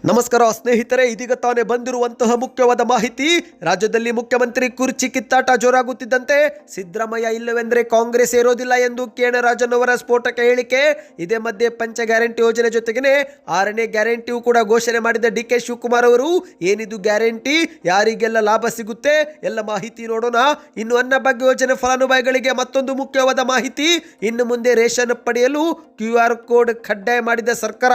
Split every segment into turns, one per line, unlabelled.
ನಮಸ್ಕಾರ ಸ್ನೇಹಿತರೆ, ಇದೀಗ ತಾನೇ ಬಂದಿರುವಂತಹ ಮುಖ್ಯವಾದ ಮಾಹಿತಿ. ರಾಜ್ಯದಲ್ಲಿ ಮುಖ್ಯಮಂತ್ರಿ ಕುರ್ಚಿ ಕಿತ್ತಾಟ ಜೋರಾಗುತ್ತಿದ್ದಂತೆ ಸಿದ್ದರಾಮಯ್ಯ ಇಲ್ಲವೆಂದರೆ ಕಾಂಗ್ರೆಸ್ ಇರೋದಿಲ್ಲ ಎಂದು ರಾಜನ್ ಅವರ ಸ್ಫೋಟಕ ಹೇಳಿಕೆ. ಇದೇ ಮಧ್ಯೆ ಪಂಚ ಗ್ಯಾರಂಟಿ ಯೋಜನೆ ಜೊತೆಗೇನೆ 6ನೇ ಗ್ಯಾರಂಟಿಯೂ ಕೂಡ ಘೋಷಣೆ ಮಾಡಿದ ಡಿ.ಕೆ. ಶಿವಕುಮಾರ್ ಅವರು, ಏನಿದು ಗ್ಯಾರಂಟಿ, ಯಾರಿಗೆಲ್ಲ ಲಾಭ ಸಿಗುತ್ತೆ, ಎಲ್ಲ ಮಾಹಿತಿ ನೋಡೋಣ. ಇನ್ನು ಅನ್ನಭಾಗ್ಯ ಯೋಜನೆ ಫಲಾನುಭವಿಗಳಿಗೆ ಮತ್ತೊಂದು ಮುಖ್ಯವಾದ ಮಾಹಿತಿ. ಇನ್ನು ಮುಂದೆ ರೇಷನ್ ಪಡೆಯಲು QR ಕೋಡ್ ಕಡ್ಡಾಯ ಮಾಡಿದ ಸರ್ಕಾರ.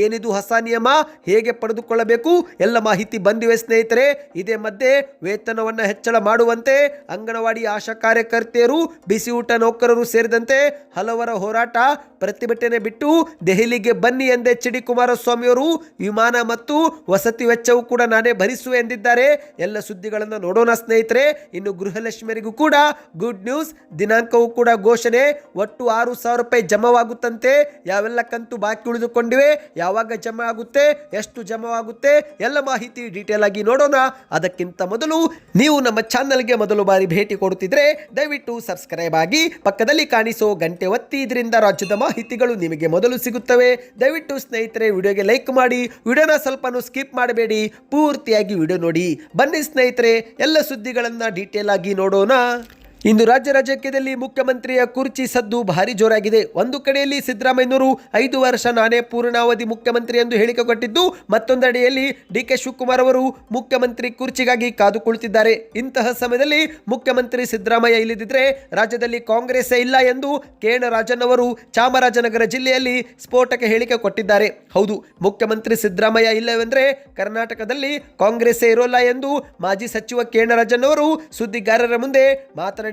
ಏನಿದು ಹೊಸ ನಿಯಮ, ಹೇಗೆ ಪಡೆದುಕೊಳ್ಳಬೇಕು, ಎಲ್ಲ ಮಾಹಿತಿ ಬಂದಿವೆ ಸ್ನೇಹಿತರೆ. ಇದೇ ಮಧ್ಯೆ ವೇತನವನ್ನು ಹೆಚ್ಚಳ ಮಾಡುವಂತೆ ಅಂಗನವಾಡಿ ಆಶಾ ಕಾರ್ಯಕರ್ತೆಯರು, ಬಿಸಿ ಊಟ ನೌಕರರು ಸೇರಿದಂತೆ ಹಲವರ ಹೋರಾಟ ಪ್ರತಿಭಟನೆ ಬಿಟ್ಟು ದೆಹಲಿಗೆ ಬನ್ನಿ ಎಂದೇ ಎಚ್.ಡಿ. ಕುಮಾರಸ್ವಾಮಿ ಅವರು ವಿಮಾನ ಮತ್ತು ವಸತಿ ವೆಚ್ಚವೂ ಕೂಡ ನಾನೇ ಭರಿಸುವೆ ಎಂದಿದ್ದಾರೆ. ಎಲ್ಲ ಸುದ್ದಿಗಳನ್ನು ನೋಡೋಣ ಸ್ನೇಹಿತರೆ. ಇನ್ನು ಗೃಹಲಕ್ಷ್ಮಿಯರಿಗೂ ಕೂಡ ಗುಡ್ ನ್ಯೂಸ್, ದಿನಾಂಕವೂ ಕೂಡ ಘೋಷಣೆ. ಒಟ್ಟು 6,000 ರೂಪಾಯಿ ಜಮವಾಗುತ್ತಂತೆ. ಯಾವೆಲ್ಲ ಕಂತು ಬಾಕಿ ಉಳಿದುಕೊಂಡಿವೆ, ಯಾವಾಗ ಜಮಾ ಆಗುತ್ತೆ, ಎಷ್ಟು ಜಮವಾಗುತ್ತೆ, ಎಲ್ಲ ಮಾಹಿತಿ ಡೀಟೇಲ್ ಆಗಿ ನೋಡೋಣ. ಅದಕ್ಕಿಂತ ಮೊದಲು ನೀವು ನಮ್ಮ ಚಾನಲ್ಗೆ ಮೊದಲು ಬಾರಿ ಭೇಟಿ ಕೊಡುತ್ತಿದ್ರೆ ದಯವಿಟ್ಟು ಸಬ್ಸ್ಕ್ರೈಬ್ ಆಗಿ, ಪಕ್ಕದಲ್ಲಿ ಕಾಣಿಸೋ ಗಂಟೆ ಒತ್ತಿ. ಇದರಿಂದ ರಾಜ್ಯದ ಮಾಹಿತಿಗಳು ನಿಮಗೆ ಮೊದಲು ಸಿಗುತ್ತವೆ. ದಯವಿಟ್ಟು ಸ್ನೇಹಿತರೆ ವಿಡಿಯೋಗೆ ಲೈಕ್ ಮಾಡಿ, ವಿಡಿಯೋನ ಸ್ವಲ್ಪನೂ ಸ್ಕಿಪ್ ಮಾಡಬೇಡಿ, ಪೂರ್ತಿಯಾಗಿ ವಿಡಿಯೋ ನೋಡಿ. ಬನ್ನಿ ಸ್ನೇಹಿತರೆ, ಎಲ್ಲ ಸುದ್ದಿಗಳನ್ನು ಡೀಟೇಲ್ ಆಗಿ ನೋಡೋಣ. ಇಂದು ರಾಜ್ಯ ರಾಜಕೀಯದಲ್ಲಿ ಮುಖ್ಯಮಂತ್ರಿಯ ಕುರ್ಚಿ ಸದ್ದು ಭಾರಿ ಜೋರಾಗಿದೆ. ಒಂದು ಕಡೆಯಲ್ಲಿ ಸಿದ್ದರಾಮಯ್ಯನವರು 5 ವರ್ಷ ನಾನೇ ಪೂರ್ಣಾವಧಿ ಮುಖ್ಯಮಂತ್ರಿ ಎಂದು ಹೇಳಿಕೆ ಕೊಟ್ಟಿದ್ದು, ಮತ್ತೊಂದೆಡೆಯಲ್ಲಿ ಡಿ.ಕೆ. ಶಿವಕುಮಾರ್ ಅವರು ಮುಖ್ಯಮಂತ್ರಿ ಕುರ್ಚಿಗಾಗಿ ಕಾದು ಕುಳಿತಿದ್ದಾರೆ. ಇಂತಹ ಸಮಯದಲ್ಲಿ ಮುಖ್ಯಮಂತ್ರಿ ಸಿದ್ದರಾಮಯ್ಯ ಇಲ್ಲದಿದ್ದರೆ ರಾಜ್ಯದಲ್ಲಿ ಕಾಂಗ್ರೆಸ್ ಇಲ್ಲ ಎಂದು ರಾಜನ್ ಅವರು ಚಾಮರಾಜನಗರ ಜಿಲ್ಲೆಯಲ್ಲಿ ಸ್ಫೋಟಕ ಹೇಳಿಕೆ ಕೊಟ್ಟಿದ್ದಾರೆ. ಹೌದು, ಮುಖ್ಯಮಂತ್ರಿ ಸಿದ್ದರಾಮಯ್ಯ ಇಲ್ಲವೆಂದರೆ ಕರ್ನಾಟಕದಲ್ಲಿ ಕಾಂಗ್ರೆಸ್ ಇರೋಲ್ಲ ಎಂದು ಮಾಜಿ ಸಚಿವ ರಾಜನ್ ಅವರು ಸುದ್ದಿಗಾರರ ಮುಂದೆ ಮಾತನಾಡಿದ್ದಾರೆ.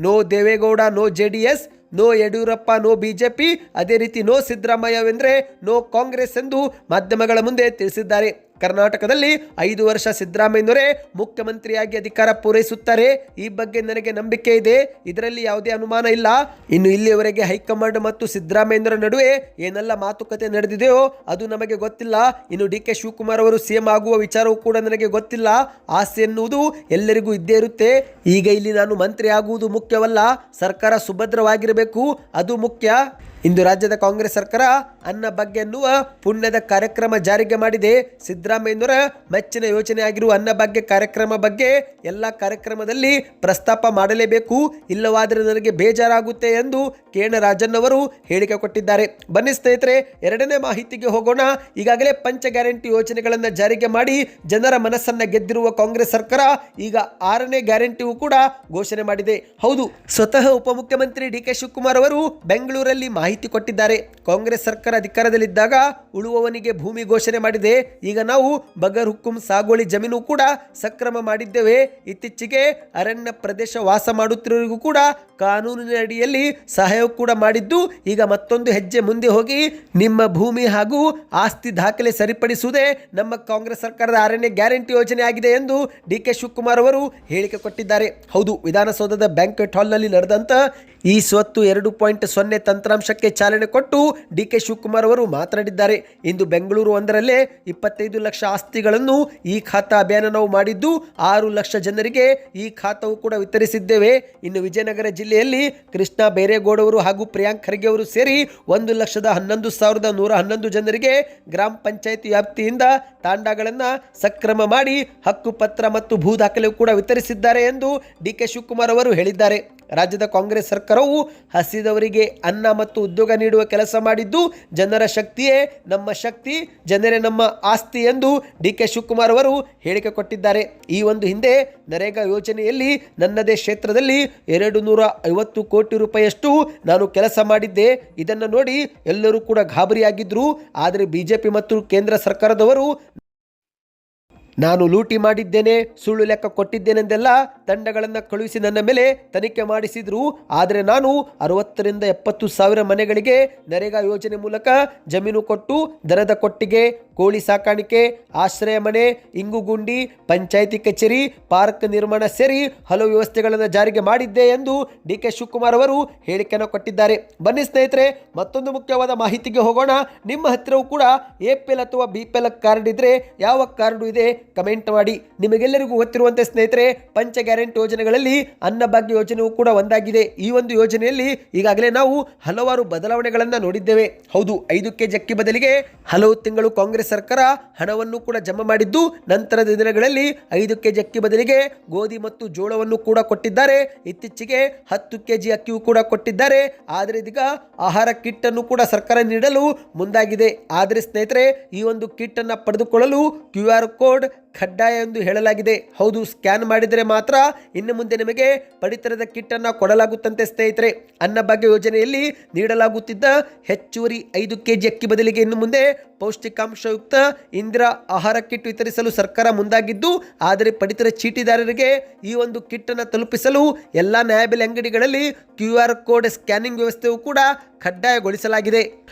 No Deve Gowda, no JDS, no Yeddyurappa, no BJP, ಅದೇ ರೀತಿ ನೋ ಸಿದ್ದರಾಮಯ್ಯವೆಂದರೆ ನೋ ಕಾಂಗ್ರೆಸ್ ಎಂದು ಮಾಧ್ಯಮಗಳ ಮುಂದೆ ತಿಳಿಸಿದ್ದಾರೆ. ಕರ್ನಾಟಕದಲ್ಲಿ 5 ವರ್ಷ ಸಿದ್ದರಾಮಯ್ಯನವರೇ ಮುಖ್ಯಮಂತ್ರಿಯಾಗಿ ಅಧಿಕಾರ ಪೂರೈಸುತ್ತಾರೆ. ಈ ಬಗ್ಗೆ ನನಗೆ ನಂಬಿಕೆ ಇದೆ, ಇದರಲ್ಲಿ ಯಾವುದೇ ಅನುಮಾನ ಇಲ್ಲ. ಇನ್ನು ಇಲ್ಲಿಯವರೆಗೆ ಹೈಕಮಾಂಡ್ ಮತ್ತು ಸಿದ್ದರಾಮಯ್ಯನವರ ನಡುವೆ ಏನೆಲ್ಲ ಮಾತುಕತೆ ನಡೆದಿದೆಯೋ ಅದು ನಮಗೆ ಗೊತ್ತಿಲ್ಲ. ಇನ್ನು ಡಿ.ಕೆ. ಶಿವಕುಮಾರ್ ಅವರು CM ಆಗುವ ವಿಚಾರವೂ ಕೂಡ ನನಗೆ ಗೊತ್ತಿಲ್ಲ. ಆಸೆ ಎನ್ನುವುದು ಎಲ್ಲರಿಗೂ ಇದ್ದೇ ಇರುತ್ತೆ. ಈಗ ಇಲ್ಲಿ ನಾನು ಮಂತ್ರಿ ಆಗುವುದು ಮುಖ್ಯವಲ್ಲ, ಸರ್ಕಾರ ಸುಭದ್ರವಾಗಿರಬೇಕು, ಅದು ಮುಖ್ಯ. ಇಂದು ರಾಜ್ಯದ ಕಾಂಗ್ರೆಸ್ ಸರ್ಕಾರ ಅನ್ನಭಾಗ್ಯ ಎನ್ನುವ ಪುಣ್ಯದ ಕಾರ್ಯಕ್ರಮ ಜಾರಿಗೆ ಮಾಡಿದೆ. ಸಿದ್ದರಾಮಯ್ಯನವರ ಮೆಚ್ಚಿನ ಯೋಜನೆ ಆಗಿರುವ ಅನ್ನಭಾಗ್ಯ ಕಾರ್ಯಕ್ರಮ ಬಗ್ಗೆ ಎಲ್ಲ ಕಾರ್ಯಕ್ರಮದಲ್ಲಿ ಪ್ರಸ್ತಾಪ ಮಾಡಲೇಬೇಕು, ಇಲ್ಲವಾದರೆ ನನಗೆ ಬೇಜಾರಾಗುತ್ತೆ ಎಂದು ರಾಜನ್ ಅವರು ಹೇಳಿಕೆ ಕೊಟ್ಟಿದ್ದಾರೆ. ಬನ್ನಿ ಸ್ನೇಹಿತರೆ, 2ನೇ ಮಾಹಿತಿಗೆ ಹೋಗೋಣ. ಈಗಾಗಲೇ ಪಂಚ ಗ್ಯಾರಂಟಿ ಯೋಜನೆಗಳನ್ನು ಜಾರಿಗೆ ಮಾಡಿ ಜನರ ಮನಸ್ಸನ್ನ ಗೆದ್ದಿರುವ ಕಾಂಗ್ರೆಸ್ ಸರ್ಕಾರ ಈಗ 6ನೇ ಗ್ಯಾರಂಟಿಯೂ ಕೂಡ ಘೋಷಣೆ ಮಾಡಿದೆ. ಹೌದು, ಸ್ವತಃ ಉಪಮುಖ್ಯಮಂತ್ರಿ ಡಿ.ಕೆ. ಶಿವಕುಮಾರ್ ಅವರು ಬೆಂಗಳೂರಲ್ಲಿ ಮಾಹಿತಿ ಕೊಟ್ಟಿದ್ದಾರೆ. ಕಾಂಗ್ರೆಸ್ ಸರ್ಕಾರ ಅಧಿಕಾರದಲ್ಲಿದ್ದಾಗ ಉಳುವವನಿಗೆ ಭೂಮಿ ಘೋಷಣೆ ಮಾಡಿದೆ. ಈಗ ನಾವು ಬಗರ್ ಹುಕುಂ ಸಾಗುವಳಿ ಜಮೀನು ಕೂಡ ಸಕ್ರಮ ಮಾಡಿದ್ದೇವೆ. ಇತ್ತೀಚೆಗೆ ಅರಣ್ಯ ಪ್ರದೇಶ ವಾಸ ಮಾಡುತ್ತಿರುವವರಿಗೂ ಕೂಡ ಕಾನೂನಿನ ಅಡಿಯಲ್ಲಿ ಸಹಾಯ ಕೂಡ ಮಾಡಿದ್ದು, ಈಗ ಮತ್ತೊಂದು ಹೆಜ್ಜೆ ಮುಂದೆ ಹೋಗಿ ನಿಮ್ಮ ಭೂಮಿ ಹಾಗೂ ಆಸ್ತಿ ದಾಖಲೆ ಸರಿಪಡಿಸುವುದೇ ನಮ್ಮ ಕಾಂಗ್ರೆಸ್ ಸರ್ಕಾರದ 6ನೇ ಗ್ಯಾರಂಟಿ ಯೋಜನೆ ಆಗಿದೆ ಎಂದು ಡಿ.ಕೆ. ಶಿವಕುಮಾರ್ ಅವರು ಹೇಳಿಕೆ ಕೊಟ್ಟಿದ್ದಾರೆ. ಹೌದು, ವಿಧಾನಸೌಧದ ಬ್ಯಾಂಕ್ವೆಟ್ ಹಾಲ್ನಲ್ಲಿ ನಡೆದಂತ ಈ ಸ್ವತ್ತು 2.0 ತಂತ್ರಾಂಶಕ್ಕೆ ಚಾಲನೆ ಕೊಟ್ಟು ಡಿ.ಕೆ. ಶಿವಕುಮಾರ್ ಅವರು ಮಾತನಾಡಿದ್ದಾರೆ. ಇಂದು ಬೆಂಗಳೂರು ಒಂದರಲ್ಲೇ 25 ಲಕ್ಷ ಆಸ್ತಿಗಳನ್ನು ಈ ಖಾತಾ ಅಭಿಯಾನ ನಾವು ಮಾಡಿದ್ದು 6 ಲಕ್ಷ ಜನರಿಗೆ ಈ ಖಾತಾವು ಕೂಡ ವಿತರಿಸಿದ್ದೇವೆ. ಇನ್ನು ವಿಜಯನಗರ ಜಿಲ್ಲೆಯಲ್ಲಿ ಕೃಷ್ಣ ಬೈರೇಗೌಡವರು ಹಾಗೂ ಪ್ರಿಯಾಂಕ್ ಖರ್ಗೆ ಅವರು ಸೇರಿ 1,11,111 ಜನರಿಗೆ ಗ್ರಾಮ ಪಂಚಾಯತ್ ವ್ಯಾಪ್ತಿಯಿಂದ ತಾಂಡಾಗಳನ್ನು ಸಕ್ರಮ ಮಾಡಿ ಹಕ್ಕು ಪತ್ರ ಮತ್ತು ಭೂ ದಾಖಲೆ ಕೂಡ ವಿತರಿಸಿದ್ದಾರೆ ಎಂದು ಡಿ.ಕೆ. ಶಿವಕುಮಾರ್ ಅವರು ಹೇಳಿದ್ದಾರೆ. ರಾಜ್ಯದ ಕಾಂಗ್ರೆಸ್ ಸರ್ಕಾರವು ಹಸಿದವರಿಗೆ ಅನ್ನ ಮತ್ತು ಉದ್ಯೋಗ ನೀಡುವ ಕೆಲಸ ಮಾಡಿದ್ದು, ಜನರ ಶಕ್ತಿಯೇ ನಮ್ಮ ಶಕ್ತಿ, ಜನರೇ ನಮ್ಮ ಆಸ್ತಿ ಎಂದು ಡಿ.ಕೆ. ಶಿವಕುಮಾರ್ ಅವರು ಹೇಳಿಕೆ ಕೊಟ್ಟಿದ್ದಾರೆ. ಈ ಒಂದು ಹಿಂದೆ ನರೇಗಾ ಯೋಜನೆಯಲ್ಲಿ ನನ್ನದೇ ಕ್ಷೇತ್ರದಲ್ಲಿ 250 ಕೋಟಿ ರೂಪಾಯಿಯಷ್ಟು ನಾನು ಕೆಲಸ ಮಾಡಿದ್ದೆ. ಇದನ್ನು ನೋಡಿ ಎಲ್ಲರೂ ಕೂಡ ಗಾಬರಿಯಾಗಿದ್ರು. ಆದರೆ ಬಿಜೆಪಿ ಮತ್ತು ಕೇಂದ್ರ ಸರ್ಕಾರದವರು ನಾನು ಲೂಟಿ ಮಾಡಿದ್ದೇನೆ, ಸುಳ್ಳು ಲೆಕ್ಕ ಕೊಟ್ಟಿದ್ದೇನೆಂದೆಲ್ಲ ತಂಡಗಳನ್ನು ಕಳುಹಿಸಿ ನನ್ನ ಮೇಲೆ ತನಿಖೆ ಮಾಡಿಸಿದ್ರು. ಆದರೆ ನಾನು 60ರಿಂದ 70 ಸಾವಿರ ಮನೆಗಳಿಗೆ ನರೇಗಾ ಯೋಜನೆ ಮೂಲಕ ಜಮೀನು ಕೊಟ್ಟು ದನದ ಕೊಟ್ಟಿಗೆ, ಕೋಳಿ ಸಾಕಾಣಿಕೆ, ಆಶ್ರಯ ಮನೆ, ಇಂಗುಗುಂಡಿ, ಪಂಚಾಯಿತಿ ಕಚೇರಿ, ಪಾರ್ಕ್ ನಿರ್ಮಾಣ ಸೇರಿ ಹಲವು ವ್ಯವಸ್ಥೆಗಳನ್ನು ಜಾರಿಗೆ ಮಾಡಿದ್ದೆ ಎಂದು ಡಿ.ಕೆ. ಶಿವಕುಮಾರ್ ಅವರು ಹೇಳಿಕೆಯನ್ನು ಕೊಟ್ಟಿದ್ದಾರೆ. ಬನ್ನಿ ಸ್ನೇಹಿತರೆ, ಮತ್ತೊಂದು ಮುಖ್ಯವಾದ ಮಾಹಿತಿಗೆ ಹೋಗೋಣ. ನಿಮ್ಮ ಹತ್ತಿರವೂ ಕೂಡ APL ಅಥವಾ BPL ಕಾರ್ಡ್ ಇದ್ರೆ ಯಾವ ಕಾರ್ಡು ಇದೆ, ಕಮೆಂಟ್ ಮಾಡಿ. ನಿಮಗೆಲ್ಲರಿಗೂ ಗೊತ್ತಿರುವಂತೆ ಸ್ನೇಹಿತರೆ, ಪಂಚ ಗ್ಯಾರಂಟಿ ಯೋಜನೆಗಳಲ್ಲಿ ಅನ್ನಭಾಗ್ಯ ಯೋಜನೆಯೂ ಕೂಡ ಒಂದಾಗಿದೆ. ಈ ಒಂದು ಯೋಜನೆಯಲ್ಲಿ ಈಗಾಗಲೇ ನಾವು ಹಲವಾರು ಬದಲಾವಣೆಗಳನ್ನು ನೋಡಿದ್ದೇವೆ. ಹೌದು, 5 ಕೆಜಿ ಅಕ್ಕಿ ಬದಲಿಗೆ ಹಲವು ತಿಂಗಳು ಕಾಂಗ್ರೆಸ್ ಸರ್ಕಾರ ಹಣವನ್ನು ಕೂಡ ಜಮಾ ಮಾಡಿದ್ದು, ನಂತರದ ದಿನಗಳಲ್ಲಿ 5 ಕೆಜಿ ಅಕ್ಕಿ ಬದಲಿಗೆ ಗೋಧಿ ಮತ್ತು ಜೋಳವನ್ನು ಕೂಡ ಕೊಟ್ಟಿದ್ದಾರೆ. ಇತ್ತೀಚೆಗೆ 10 ಕೆಜಿ ಅಕ್ಕಿಯೂ ಕೂಡ ಕೊಟ್ಟಿದ್ದಾರೆ. ಆದರೆ ಇದೀಗ ಆಹಾರ ಕಿಟ್ ಅನ್ನು ಕೂಡ ಸರ್ಕಾರ ನೀಡಲು ಮುಂದಾಗಿದೆ. ಆದರೆ ಸ್ನೇಹಿತರೆ, ಈ ಒಂದು ಕಿಟ್ ಅನ್ನು ಪಡೆದುಕೊಳ್ಳಲು QR ಕೋಡ್ ಕಡ್ಡಾಯ ಎಂದು ಹೇಳಲಾಗಿದೆ. ಹೌದು, ಸ್ಕ್ಯಾನ್ ಮಾಡಿದರೆ ಮಾತ್ರ ಇನ್ನು ಮುಂದೆ ನಿಮಗೆ ಪಡಿತರದ ಕಿಟ್ ಅನ್ನು ಕೊಡಲಾಗುತ್ತಂತೆ ಸ್ನೇಹಿತರೆ. ಅನ್ನಭಾಗ್ಯ ಯೋಜನೆಯಲ್ಲಿ ನೀಡಲಾಗುತ್ತಿದ್ದ ಹೆಚ್ಚುವರಿ 5 ಕೆಜಿ ಅಕ್ಕಿ ಬದಲಿಗೆ ಇನ್ನು ಮುಂದೆ ಪೌಷ್ಟಿಕಾಂಶಯುಕ್ತ ಇಂದಿರಾ ಆಹಾರ ಕಿಟ್ ವಿತರಿಸಲು ಸರ್ಕಾರ ಮುಂದಾಗಿದ್ದು, ಆದರೆ ಪಡಿತರ ಚೀಟಿದಾರರಿಗೆ ಈ ಒಂದು ಕಿಟ್ ಅನ್ನು ತಲುಪಿಸಲು ಎಲ್ಲ ನ್ಯಾಯಬೆಲೆ ಅಂಗಡಿಗಳಲ್ಲಿ QR ಕೋಡ್ ಸ್ಕ್ಯಾನಿಂಗ್ ವ್ಯವಸ್ಥೆಯು ಕೂಡ ಕಡ್ಡಾಯಗೊಳಿಸಲಾಗಿದೆ.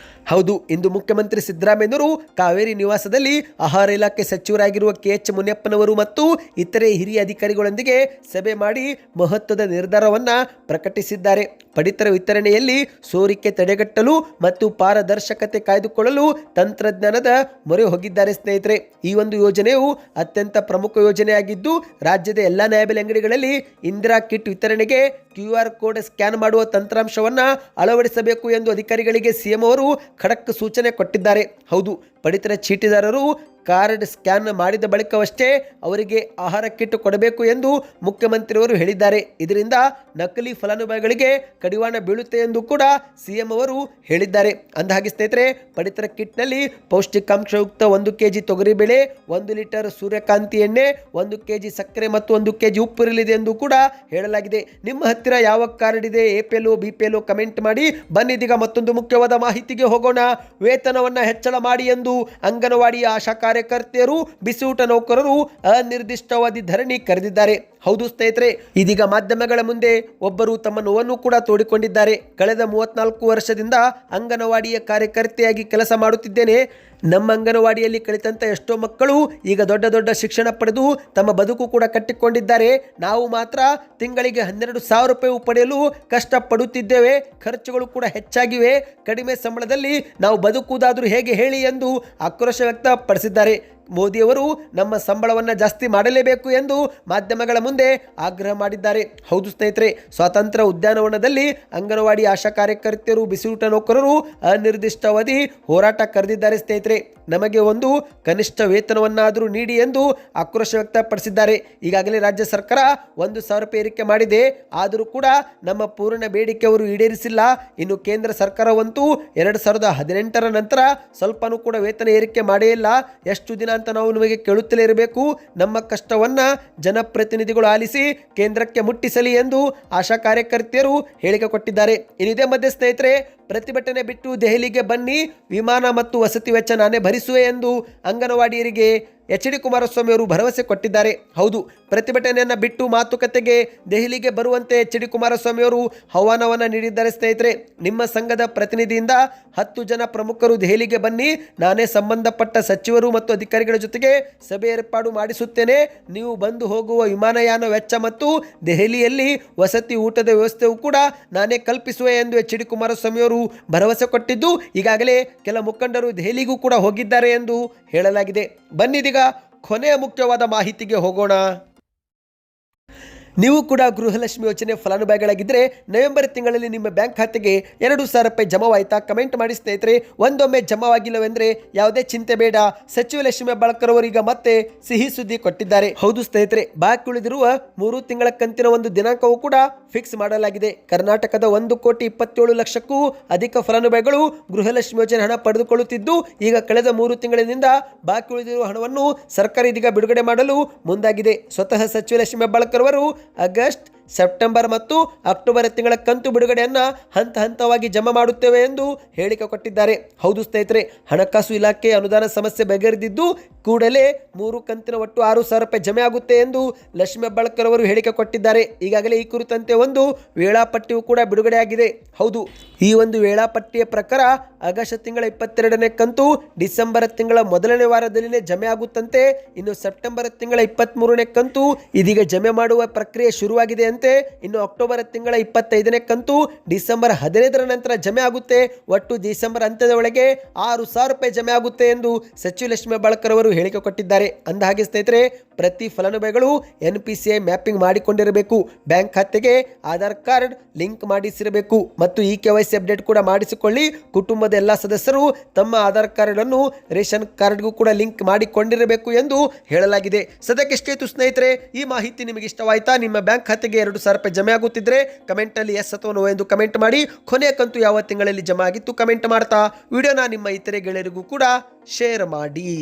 ಹೌದು, ಇಂದು ಮುಖ್ಯಮಂತ್ರಿ ಸಿದ್ದರಾಮಯ್ಯನವರು ಕಾವೇರಿ ನಿವಾಸದಲ್ಲಿ ಆಹಾರ ಇಲಾಖೆ ಸಚಿವರಾಗಿರುವ KH ಮುನಿಯಪ್ಪನವರು ಮತ್ತು ಇತರೆ ಹಿರಿಯ ಅಧಿಕಾರಿಗಳೊಂದಿಗೆ ಸಭೆ ಮಾಡಿ ಮಹತ್ವದ ನಿರ್ಧಾರವನ್ನು ಪ್ರಕಟಿಸಿದ್ದಾರೆ. ಪಡಿತರ ವಿತರಣೆಯಲ್ಲಿ ಸೋರಿಕೆ ತಡೆಗಟ್ಟಲು ಮತ್ತು ಪಾರದರ್ಶಕತೆ ಕಾಯ್ದುಕೊಳ್ಳಲು ತಂತ್ರಜ್ಞಾನದ ಮೊರೆ ಹೋಗಿದ್ದಾರೆ ಸ್ನೇಹಿತರೆ. ಈ ಒಂದು ಯೋಜನೆಯು ಅತ್ಯಂತ ಪ್ರಮುಖ ಯೋಜನೆಯಾಗಿದ್ದು, ರಾಜ್ಯದ ಎಲ್ಲ ನ್ಯಾಯಬೆಲೆ ಅಂಗಡಿಗಳಲ್ಲಿ ಇಂದಿರಾ ಕಿಟ್ ವಿತರಣೆಗೆ QR ಕೋಡ್ ಸ್ಕ್ಯಾನ್ ಮಾಡುವ ತಂತ್ರಾಂಶವನ್ನು ಅಳವಡಿಸಬೇಕು ಎಂದು ಅಧಿಕಾರಿಗಳಿಗೆ CM ಅವರು ಖಡಕ್ ಸೂಚನೆ ಕೊಟ್ಟಿದ್ದಾರೆ. ಹೌದು, ಪಡಿತರ ಚೀಟಿದಾರರು ಕಾರ್ಡ್ ಸ್ಕ್ಯಾನ್ ಮಾಡಿದ ಬಳಿಕವಷ್ಟೇ ಅವರಿಗೆ ಆಹಾರ ಕಿಟ್ ಕೊಡಬೇಕು ಎಂದು ಮುಖ್ಯಮಂತ್ರಿಯವರು ಹೇಳಿದ್ದಾರೆ. ಇದರಿಂದ ನಕಲಿ ಫಲಾನುಭವಿಗಳಿಗೆ ಕಡಿವಾಣ ಬೀಳುತ್ತೆ ಎಂದು ಕೂಡ CM ಅವರು ಹೇಳಿದ್ದಾರೆ. ಅಂದಹಾಗೆ ಸ್ನೇಹಿತರೆ, ಪಡಿತರ ಕಿಟ್ನಲ್ಲಿ ಪೌಷ್ಟಿಕಾಂಶಯುಕ್ತ 1 ಕೆಜಿ ತೊಗರಿಬೇಳೆ, 1 ಲೀಟರ್ ಸೂರ್ಯಕಾಂತಿ ಎಣ್ಣೆ, 1 ಕೆಜಿ ಸಕ್ಕರೆ ಮತ್ತು 1 ಕೆಜಿ ಉಪ್ಪು ಇರಲಿದೆ ಎಂದು ಕೂಡ ಹೇಳಲಾಗಿದೆ. ನಿಮ್ಮ ಹತ್ತಿರ ಯಾವ ಕಾರ್ಡ್ ಇದೆ, APL BPL ಕಮೆಂಟ್ ಮಾಡಿ. ಬನ್ನಿದೀಗ ಮತ್ತೊಂದು ಮುಖ್ಯವಾದ ಮಾಹಿತಿಗೆ ಹೋಗೋಣ. ವೇತನವನ್ನು ಹೆಚ್ಚಳ ಮಾಡಿ ಎಂದು ಅಂಗನವಾಡಿಯ ಆಶಾ ಕಾರ್ಯಕರ್ತೆಯರು, ಬಿಸಿಯೂಟ ನೌಕರರು ಅನಿರ್ದಿಷ್ಟಾವಧಿ ಧರಣಿ ಕರೆದಿದ್ದಾರೆ. ಹೌದು ಸ್ನೇಹಿತರೆ, ಇದೀಗ ಮಾಧ್ಯಮಗಳ ಮುಂದೆ ಒಬ್ಬರು ತಮ್ಮ ನೋವನ್ನು ಕೂಡ ತೋಡಿಕೊಂಡಿದ್ದಾರೆ. ಕಳೆದ 34 ವರ್ಷದಿಂದ ಅಂಗನವಾಡಿಯ ಕಾರ್ಯಕರ್ತೆಯಾಗಿ ಕೆಲಸ ಮಾಡುತ್ತಿದ್ದೇನೆ. ನಮ್ಮ ಅಂಗನವಾಡಿಯಲ್ಲಿ ಕಲಿತಂತ ಎಷ್ಟೋ ಮಕ್ಕಳು ಈಗ ದೊಡ್ಡ ದೊಡ್ಡ ಶಿಕ್ಷಣ ಪಡೆದು ತಮ್ಮ ಬದುಕು ಕೂಡ ಕಟ್ಟಿಕೊಂಡಿದ್ದಾರೆ. ನಾವು ಮಾತ್ರ ತಿಂಗಳಿಗೆ 12,000 ರೂಪಾಯಿ ಪಡೆಯಲು ಕಷ್ಟಪಡುತ್ತಿದ್ದೇವೆ. ಖರ್ಚುಗಳು ಕೂಡ ಹೆಚ್ಚಾಗಿವೆ. ಕಡಿಮೆ ಸಂಬಳದಲ್ಲಿ ನಾವು ಬದುಕುವುದಾದರೂ ಹೇಗೆ ಹೇಳಿ ಎಂದು ಆಕ್ರೋಶ ವ್ಯಕ್ತಪಡಿಸಿದ್ದಾರೆ. ಮೋದಿಯವರು ನಮ್ಮ ಸಂಬಳವನ್ನು ಜಾಸ್ತಿ ಮಾಡಲೇಬೇಕು ಎಂದು ಮಾಧ್ಯಮಗಳ ಮುಂದೆ ಆಗ್ರಹ ಮಾಡಿದ್ದಾರೆ. ಹೌದು ಸ್ನೇಹಿತರೆ, ಸ್ವಾತಂತ್ರ್ಯ ಉದ್ಯಾನವನದಲ್ಲಿ ಅಂಗನವಾಡಿ ಆಶಾ ಕಾರ್ಯಕರ್ತೆಯರು, ಬಿಸಿಯೂಟ ನೌಕರರು ಅನಿರ್ದಿಷ್ಟಾವಧಿ ಹೋರಾಟ ಕರೆದಿದ್ದಾರೆ. ಸ್ನೇಹಿತರೆ, ನಮಗೆ ಒಂದು ಕನಿಷ್ಠ ವೇತನವನ್ನಾದರೂ ನೀಡಿ ಎಂದು ಆಕ್ರೋಶ ವ್ಯಕ್ತಪಡಿಸಿದ್ದಾರೆ. ಈಗಾಗಲೇ ರಾಜ್ಯ ಸರ್ಕಾರ 1,000 ರೂಪಾಯಿ ಏರಿಕೆ ಮಾಡಿದೆ. ಆದರೂ ಕೂಡ ನಮ್ಮ ಪೂರ್ಣ ಬೇಡಿಕೆ ಅವರು ಈಡೇರಿಸಿಲ್ಲ. ಇನ್ನು ಕೇಂದ್ರ ಸರ್ಕಾರವಂತೂ 2018ರ ನಂತರ ಸ್ವಲ್ಪನೂ ಕೂಡ ವೇತನ ಏರಿಕೆ ಮಾಡೇ ಇಲ್ಲ. ಎಷ್ಟು ದಿನ ಅಂತ ನಾವು ನಿಮಗೆ ಕೇಳುತ್ತಲೇ ಇರಬೇಕು. ನಮ್ಮ ಕಷ್ಟವನ್ನ ಜನಪ್ರತಿನಿಧಿಗಳು ಆಲಿಸಿ ಕೇಂದ್ರಕ್ಕೆ ಮುಟ್ಟಿಸಲಿ ಎಂದು ಆಶಾ ಕಾರ್ಯಕರ್ತೆಯರು ಹೇಳಿಕೆ ಕೊಟ್ಟಿದ್ದಾರೆ. ಇದೇ ಮಧ್ಯೆ ಸ್ನೇಹಿತರೆ, ಪ್ರತಿಭಟನೆ ಬಿಟ್ಟು ದೆಹಲಿಗೆ ಬನ್ನಿ, ವಿಮಾನ ಮತ್ತು ವಸತಿ ವೆಚ್ಚ ನಾನೇ ಭರಿಸುವೆ ಎಂದು ಅಂಗನವಾಡಿಯರಿಗೆ HD ಕುಮಾರಸ್ವಾಮಿ ಅವರು ಭರವಸೆ ಕೊಟ್ಟಿದ್ದಾರೆ. ಹೌದು, ಪ್ರತಿಭಟನೆಯನ್ನು ಬಿಟ್ಟು ಮಾತುಕತೆಗೆ ದೆಹಲಿಗೆ ಬರುವಂತೆ HD ಕುಮಾರಸ್ವಾಮಿ ಅವರು ಆಹ್ವಾನವನ್ನು ನೀಡಿದ್ದಾರೆ. ಸ್ನೇಹಿತರೆ, ನಿಮ್ಮ ಸಂಘದ ಪ್ರತಿನಿಧಿಯಿಂದ 10 ಜನ ಪ್ರಮುಖರು ದೆಹಲಿಗೆ ಬನ್ನಿ, ನಾನೇ ಸಂಬಂಧಪಟ್ಟ ಸಚಿವರು ಮತ್ತು ಅಧಿಕಾರಿಗಳ ಜೊತೆಗೆ ಸಭೆ ಏರ್ಪಾಡು ಮಾಡಿಸುತ್ತೇನೆ. ನೀವು ಬಂದು ಹೋಗುವ ವಿಮಾನಯಾನ ವೆಚ್ಚ ಮತ್ತು ದೆಹಲಿಯಲ್ಲಿ ವಸತಿ ಊಟದ ವ್ಯವಸ್ಥೆಯೂ ಕೂಡ ನಾನೇ ಕಲ್ಪಿಸುವೆ ಎಂದು HD ಕುಮಾರಸ್ವಾಮಿ ಅವರು ಭರವಸೆ ಕೊಟ್ಟಿದ್ದು, ಈಗಾಗಲೇ ಕೆಲ ಮುಖಂಡರು ದೆಹಲಿಗೂ ಕೂಡ ಹೋಗಿದ್ದಾರೆ ಎಂದು ಹೇಳಲಾಗಿದೆ. ಬನ್ನಿದೀಗ ಕೊನೆಯ ಮುಖ್ಯವಾದ ಮಾಹಿತಿಗೆ ಹೋಗೋಣ. ನೀವು ಕೂಡ ಗೃಹಲಕ್ಷ್ಮಿ ಯೋಜನೆ ಫಲಾನುಭವಿಗಳಾಗಿದ್ದರೆ ನವೆಂಬರ್ ತಿಂಗಳಲ್ಲಿ ನಿಮ್ಮ ಬ್ಯಾಂಕ್ ಖಾತೆಗೆ 2,000 ರೂಪಾಯಿ ಜಮಾವಾಯಿತಾ? ಕಮೆಂಟ್ ಮಾಡಿ ಸ್ನೇಹಿತರೆ. ಒಂದೊಮ್ಮೆ ಜಮಾವಾಗಿಲ್ಲವೆಂದರೆ ಯಾವುದೇ ಚಿಂತೆ ಬೇಡ. ಸಚಿವ ಲಕ್ಷ್ಮಿ ಹೆಬ್ಬಾಳ್ಕರ್ ಅವರು ಈಗ ಮತ್ತೆ ಸಿಹಿ ಸುದ್ದಿ ಕೊಟ್ಟಿದ್ದಾರೆ. ಹೌದು ಸ್ನೇಹಿತರೆ, ಬಾಕಿ ಉಳಿದಿರುವ 3 ತಿಂಗಳ ಕಂತಿನ ಒಂದು ದಿನಾಂಕವೂ ಕೂಡ ಫಿಕ್ಸ್ ಮಾಡಲಾಗಿದೆ. ಕರ್ನಾಟಕದ 1,27,00,000ಕ್ಕೂ ಅಧಿಕ ಫಲಾನುಭವಿಗಳು ಗೃಹಲಕ್ಷ್ಮಿ ಯೋಜನೆ ಹಣ ಪಡೆದುಕೊಳ್ಳುತ್ತಿದ್ದು, ಈಗ ಕಳೆದ 3 ತಿಂಗಳಿನಿಂದ ಬಾಕಿ ಉಳಿದಿರುವ ಹಣವನ್ನು ಸರ್ಕಾರ ಇದೀಗ ಬಿಡುಗಡೆ ಮಾಡಲು ಮುಂದಾಗಿದೆ. ಸ್ವತಃ ಸಚಿವ ಲಕ್ಷ್ಮಿ ಹೆಬ್ಬಾಳ್ಕರ್ ಅವರು ಆಗಸ್ಟ್, ಸೆಪ್ಟೆಂಬರ್ ಮತ್ತು ಅಕ್ಟೋಬರ್ ತಿಂಗಳ ಕಂತು ಬಿಡುಗಡೆಯನ್ನು ಹಂತ ಹಂತವಾಗಿ ಜಮಾ ಮಾಡುತ್ತೇವೆ ಎಂದು ಹೇಳಿಕೆ ಕೊಟ್ಟಿದ್ದಾರೆ. ಹೌದು ಸ್ನೇಹಿತರೆ, ಹಣಕಾಸು ಇಲಾಖೆ ಅನುದಾನ ಸಮಸ್ಯೆ ಬಗೆಹರಿದಿದ್ದು ಕೂಡಲೇ 3 ಕಂತಿನ ಒಟ್ಟು 6,000 ರೂಪಾಯಿ ಜಮೆ ಆಗುತ್ತೆ ಎಂದು ಲಕ್ಷ್ಮಿ ಹೆಬ್ಬಾಳ್ಕರ್ ಅವರು ಹೇಳಿಕೆ ಕೊಟ್ಟಿದ್ದಾರೆ. ಈಗಾಗಲೇ ಈ ಕುರಿತಂತೆ ಒಂದು ವೇಳಾಪಟ್ಟಿಯೂ ಕೂಡ ಬಿಡುಗಡೆಯಾಗಿದೆ. ಹೌದು, ಈ ಒಂದು ವೇಳಾಪಟ್ಟಿಯ ಪ್ರಕಾರ ಆಗಸ್ಟ್ ತಿಂಗಳ 22ನೇ ಕಂತು ಡಿಸೆಂಬರ್ ತಿಂಗಳ ಮೊದಲನೇ ವಾರದಲ್ಲಿನೇ ಜಮೆ ಆಗುತ್ತಂತೆ. ಇನ್ನು ಸೆಪ್ಟೆಂಬರ್ ತಿಂಗಳ 23ನೇ ಕಂತು ಇದೀಗ ಜಮೆ ಮಾಡುವ ಪ್ರಕ್ರಿಯೆ ಶುರುವಾಗಿದೆ ಎಂದು ಉಳಿದಂತೆ ಇನ್ನು ಅಕ್ಟೋಬರ್ ತಿಂಗಳ 25ನೇ ಕಂತು ಡಿಸೆಂಬರ್ 15ರ ನಂತರ ಜಮೆ ಆಗುತ್ತೆ. ಒಟ್ಟು ಡಿಸೆಂಬರ್ ಅಂತ್ಯದ ಒಳಗೆ 6,000 ರೂಪಾಯಿ ಜಮೆ ಆಗುತ್ತೆ ಎಂದು ಸಚಿವ ಲಕ್ಷ್ಮೀ ಹೆಬ್ಬಾಳ್ಕರ್ ಅವರು ಹೇಳಿಕೆ ಕೊಟ್ಟಿದ್ದಾರೆ. ಅಂದಹಾಗೆ ಸ್ನೇಹಿತರೆ, ಪ್ರತಿ ಫಲಾನುಭವಿಗಳು NPCI ಮ್ಯಾಪಿಂಗ್ ಮಾಡಿಕೊಂಡಿರಬೇಕು, ಬ್ಯಾಂಕ್ ಖಾತೆಗೆ ಆಧಾರ್ ಕಾರ್ಡ್ ಲಿಂಕ್ ಮಾಡಿಸಿರಬೇಕು ಮತ್ತು KYC ಅಪ್ಡೇಟ್ ಕೂಡ ಮಾಡಿಸಿಕೊಳ್ಳಿ. ಕುಟುಂಬದ ಎಲ್ಲ ಸದಸ್ಯರು ತಮ್ಮ ಆಧಾರ್ ಕಾರ್ಡ್ ಅನ್ನು ರೇಷನ್ ಕಾರ್ಡ್ಗೂ ಕೂಡ ಲಿಂಕ್ ಮಾಡಿಕೊಂಡಿರಬೇಕು ಎಂದು ಹೇಳಲಾಗಿದೆ. ಸದ್ಯಕ್ಕೆ ಇಷ್ಟೇ ಇತ್ತು ಸ್ನೇಹಿತರೆ. ಈ ಮಾಹಿತಿ ನಿಮಗೆ ಇಷ್ಟವಾಯ್ತಾ? ನಿಮ್ಮ ಬ್ಯಾಂಕ್ ಖಾತೆಗೆ 2,000 ರೂಪಾಯಿ ಜಮೆ ಆಗುತ್ತಿದ್ರೆ ಕಮೆಂಟ್ ನಲ್ಲಿ ಎಸ್ ಅಥವಾ ನೋ ಎಂದು ಕಮೆಂಟ್ ಮಾಡಿ. ಕೊನೆಯ ಕಂತು ಯಾವ ತಿಂಗಳಲ್ಲಿ ಜಮಾ ಆಗಿತ್ತು ಕಮೆಂಟ್ ಮಾಡ್ತಾ ವಿಡಿಯೋನ ನಿಮ್ಮ ಇತರೆ ಗೆಳೆಯರಿಗೂ ಕೂಡ ಶೇರ್ ಮಾಡಿ.